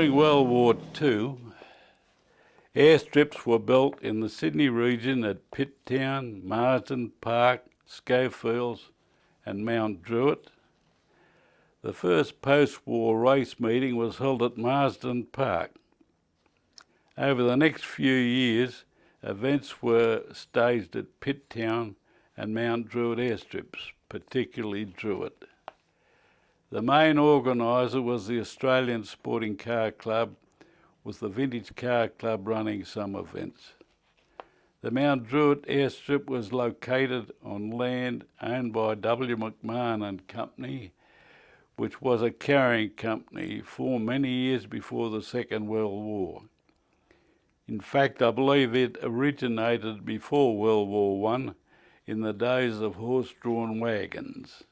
During World War II, airstrips were built in the Sydney region at Pitt Town, Marsden Park, Schofields and Mount Druitt. The first post-war race meeting was held at Marsden Park. Over the next few years, events were staged at Pitt Town and Mount Druitt airstrips, particularly Druitt. The main organiser was the Australian Sporting Car Club, with the Vintage Car Club running some events. The Mount Druitt airstrip was located on land owned by W. McMahon and Company, which was a carrying company formed many years before the Second World War. In fact, I believe it originated before World War I in the days of horse-drawn wagons.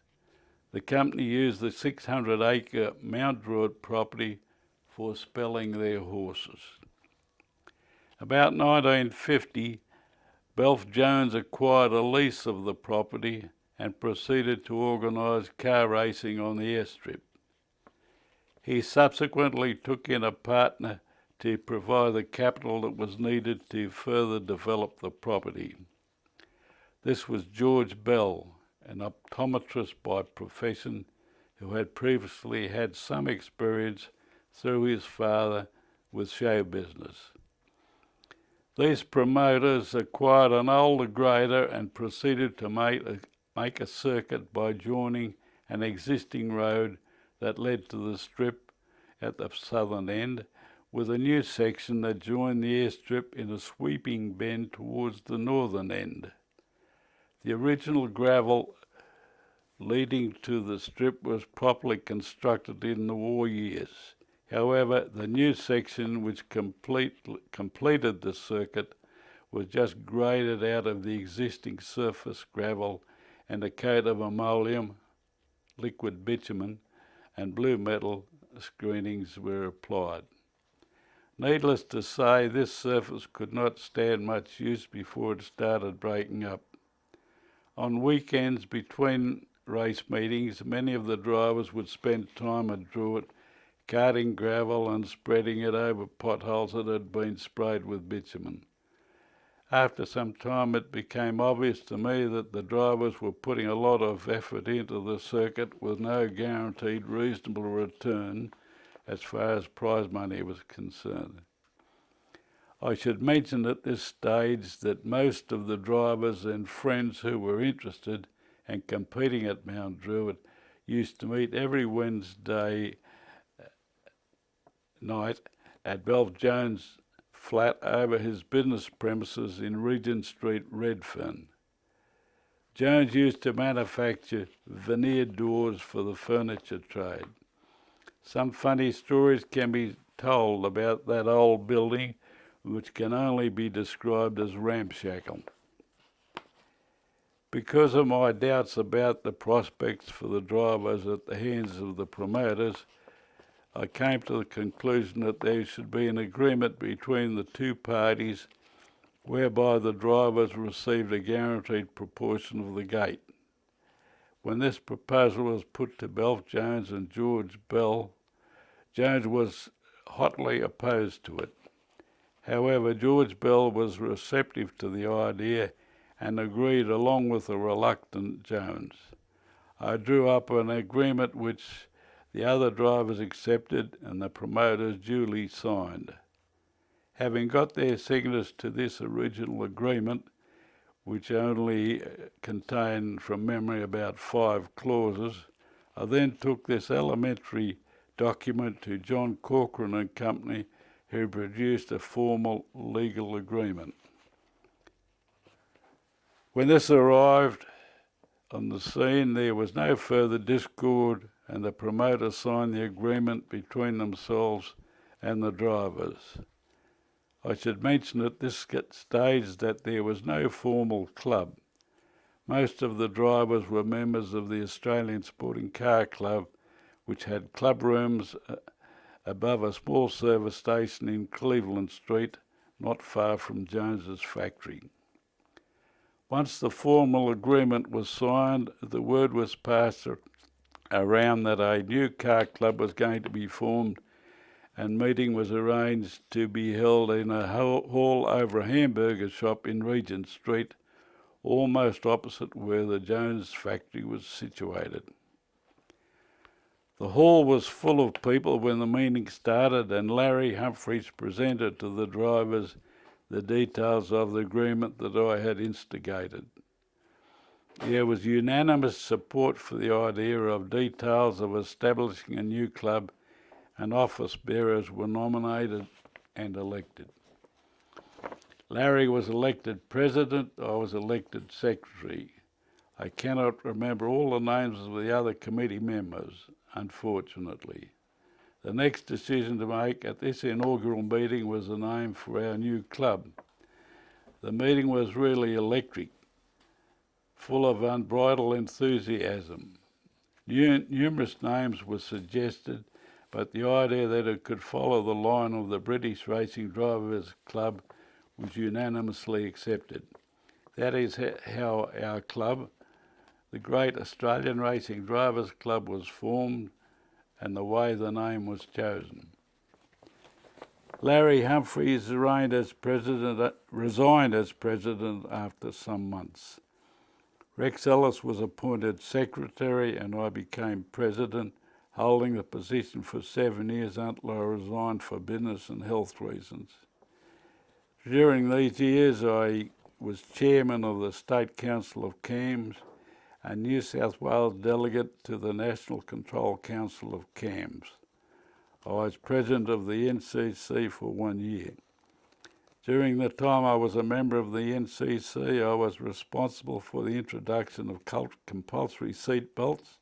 The company used the 600-acre Mount Druitt property for spelling their horses. About 1950, Belf Jones acquired a lease of the property and proceeded to organise car racing on the airstrip. He subsequently took in a partner to provide the capital that was needed to further develop the property. This was George Bell, an optometrist by profession who had previously had some experience through his father with show business. These promoters acquired an older grader and proceeded to make a circuit by joining an existing road that led to the strip at the southern end, with a new section that joined the airstrip in a sweeping bend towards the northern end. The original gravel leading to the strip was properly constructed in the war years. However, the new section which completed the circuit was just graded out of the existing surface gravel, and a coat of emollient, liquid bitumen and blue metal screenings were applied. Needless to say, this surface could not stand much use before it started breaking up. On weekends between race meetings, many of the drivers would spend time at Druitt carting gravel and spreading it over potholes that had been sprayed with bitumen. After some time, it became obvious to me that the drivers were putting a lot of effort into the circuit with no guaranteed reasonable return as far as prize money was concerned. I should mention at this stage that most of the drivers and friends who were interested and competing at Mount Druitt used to meet every Wednesday night at Belf Jones' flat over his business premises in Regent Street, Redfern. Jones used to manufacture veneer doors for the furniture trade. Some funny stories can be told about that old building, which can only be described as ramshackle. Because of my doubts about the prospects for the drivers at the hands of the promoters, I came to the conclusion that there should be an agreement between the two parties whereby the drivers received a guaranteed proportion of the gate. When this proposal was put to Belf Jones and George Bell, Jones was hotly opposed to it. However, George Bell was receptive to the idea and agreed along with a reluctant Jones. I drew up an agreement which the other drivers accepted and the promoters duly signed. Having got their signatures to this original agreement, which only contained from memory about 5 clauses, I then took this elementary document to John Corcoran and Company, who produced a formal legal agreement. When this arrived on the scene, there was no further discord, and the promoters signed the agreement between themselves and the drivers. I should mention at this stage that there was no formal club. Most of the drivers were members of the Australian Sporting Car Club, which had club rooms above a small service station in Cleveland Street, not far from Jones's factory. Once the formal agreement was signed, the word was passed around that a new car club was going to be formed, and meeting was arranged to be held in a hall over a hamburger shop in Regent Street, almost opposite where the Jones factory was situated. The hall was full of people when the meeting started, and Larry Humphries presented to the drivers the details of the agreement that I had instigated. There was unanimous support for the idea of details of establishing a new club, and office bearers were nominated and elected. Larry was elected president, I was elected secretary. I cannot remember all the names of the other committee members, unfortunately. The next decision to make at this inaugural meeting was the name for our new club. The meeting was really electric, full of unbridled enthusiasm. Numerous names were suggested, but the idea that it could follow the line of the British Racing Drivers Club was unanimously accepted. That is how our club, the Great Australian Racing Drivers Club, was formed, and the way the name was chosen. Larry Humphries resigned as president after some months. Rex Ellis was appointed secretary and I became president, holding the position for 7 years until I resigned for business and health reasons. During these years I was chairman of the State Council of CAMS and New South Wales delegate to the National Control Council of CAMS. I was president of the NCC for 1 year. During the time I was a member of the NCC, I was responsible for the introduction of compulsory seat belts,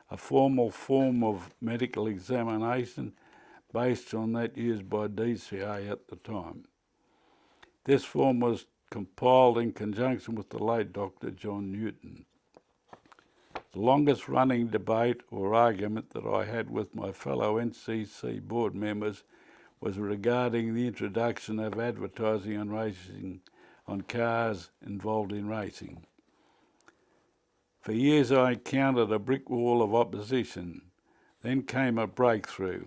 a formal form of medical examination based on that used by DCA at the time. This form was compiled in conjunction with the late Dr. John Newton. The longest running debate or argument that I had with my fellow NCC board members was regarding the introduction of advertising on racing on cars involved in racing. For years I encountered a brick wall of opposition. Then came a breakthrough.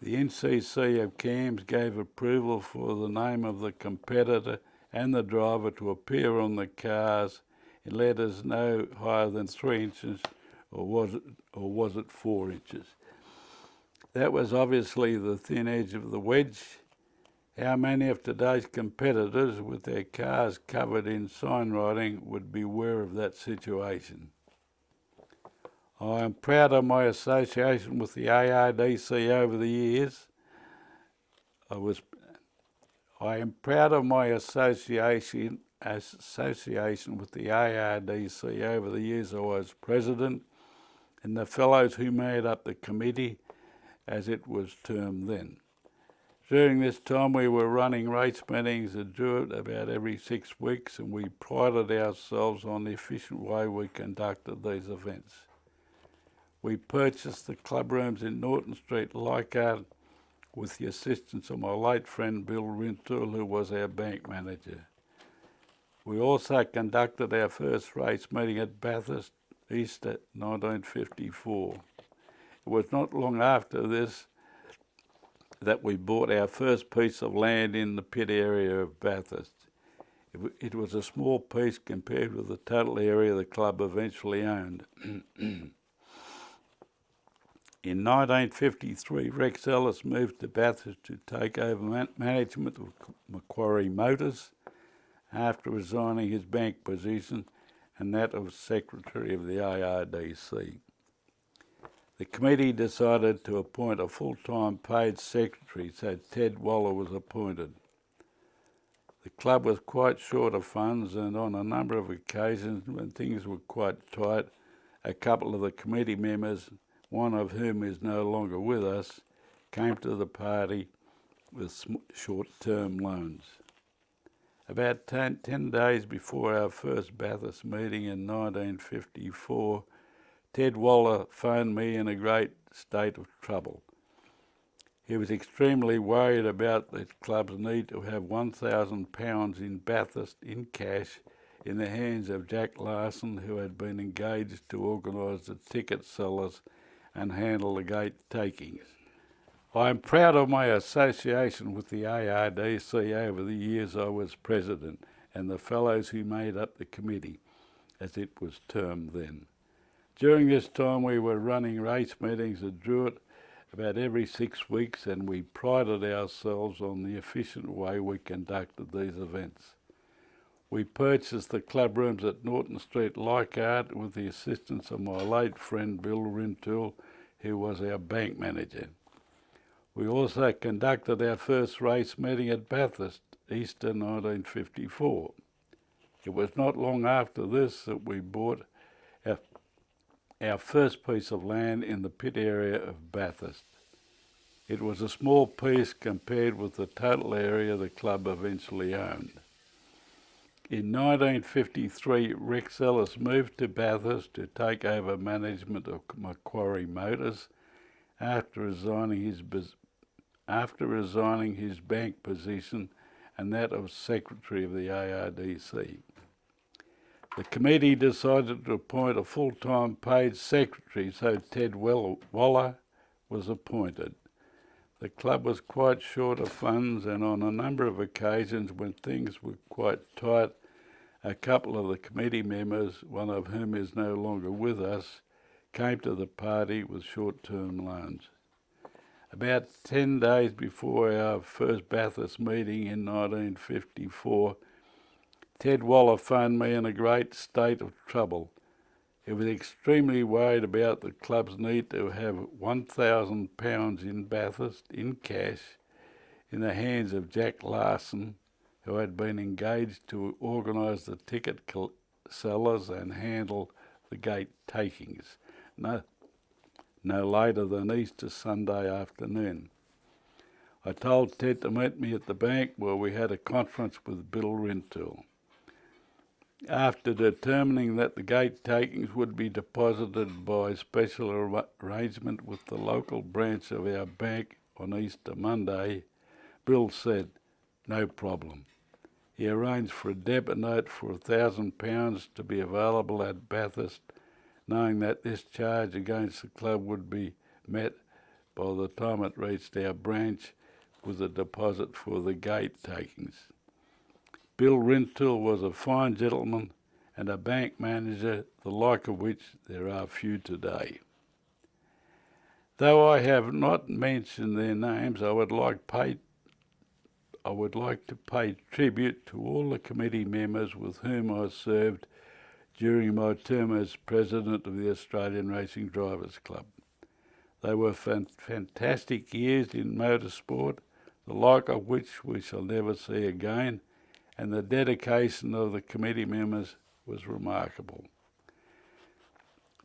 The NCC of CAMS gave approval for the name of the competitor and the driver to appear on the cars in letters no higher than 3 inches, or was it 4 inches? That was obviously the thin edge of the wedge. How many of today's competitors with their cars covered in sign writing would be aware of that situation? I am proud of my association with the ARDC over the years. I am proud of my association with the ARDC over the years I was president, and the fellows who made up the committee, as it was termed then. During this time we were running race meetings at Druitt about every 6 weeks, and we prided ourselves on the efficient way we conducted these events. We purchased the club rooms in Norton Street, Leichhardt, with the assistance of my late friend Bill Rintoul, who was our bank manager. We also conducted our first race meeting at Bathurst, Easter 1954. It was not long after this that we bought our first piece of land in the pit area of Bathurst. It was a small piece compared with the total area the club eventually owned. In 1953, Rex Ellis moved to Bathurst to take over management of Macquarie Motors after resigning his bank position and that of Secretary of the ARDC. The committee decided to appoint a full-time paid secretary, so Ted Waller was appointed. The club was quite short of funds, and on a number of occasions when things were quite tight, a couple of the committee members, one of whom is no longer with us, came to the party with short-term loans. About 10 days before our first Bathurst meeting in 1954, Ted Waller phoned me in a great state of trouble. He was extremely worried about the club's need to have £1,000 in Bathurst in cash in the hands of Jack Larson, who had been engaged to organise the ticket sellers and handle the gate takings. I am proud of my association with the ARDC over the years I was president and the fellows who made up the committee, as it was termed then. During this time we were running race meetings at Druitt about every 6 weeks, and we prided ourselves on the efficient way we conducted these events. We purchased the club rooms at Norton Street, Leichhardt, with the assistance of my late friend Bill Rintoul, who was our bank manager. We also conducted our first race meeting at Bathurst, Easter 1954. It was not long after this that we bought our first piece of land in the pit area of Bathurst. It was a small piece compared with the total area the club eventually owned. In 1953, Rex Ellis moved to Bathurst to take over management of Macquarie Motors after resigning his bank position and that of Secretary of the ARDC. The committee decided to appoint a full-time paid secretary, so Ted Waller was appointed. The club was quite short of funds, and on a number of occasions when things were quite tight, a couple of the committee members, one of whom is no longer with us, came to the party with short-term loans. About 10 days before our first Bathurst meeting in 1954, Ted Waller phoned me in a great state of trouble. He was extremely worried about the club's need to have £1,000 in Bathurst in cash in the hands of Jack Larson, who had been engaged to organise the ticket sellers and handle the gate takings, no later than Easter Sunday afternoon. I told Ted to meet me at the bank, where we had a conference with Bill Rintoul. After determining that the gate takings would be deposited by special arrangement with the local branch of our bank on Easter Monday, Bill said, "No problem." He arranged for a debit note for £1,000 to be available at Bathurst, knowing that this charge against the club would be met by the time it reached our branch with a deposit for the gate takings. Bill Rintoul was a fine gentleman and a bank manager, the like of which there are few today. Though I have not mentioned their names, I would like to pay tribute to all the committee members with whom I served during my term as president of the Australian Racing Drivers Club. They were fantastic years in motorsport, the like of which we shall never see again, and the dedication of the committee members was remarkable.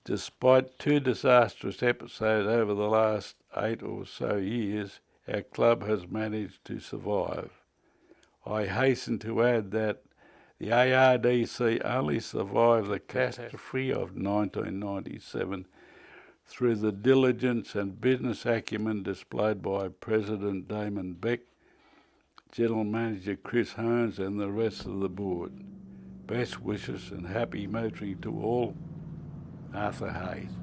Despite 2 disastrous episodes over the last 8 or so years, our club has managed to survive. I hasten to add that the ARDC only survived the catastrophe of 1997 through the diligence and business acumen displayed by President Damon Beck, General Manager Chris Holmes and the rest of the board. Best wishes and happy motoring to all. Arthur Hayes.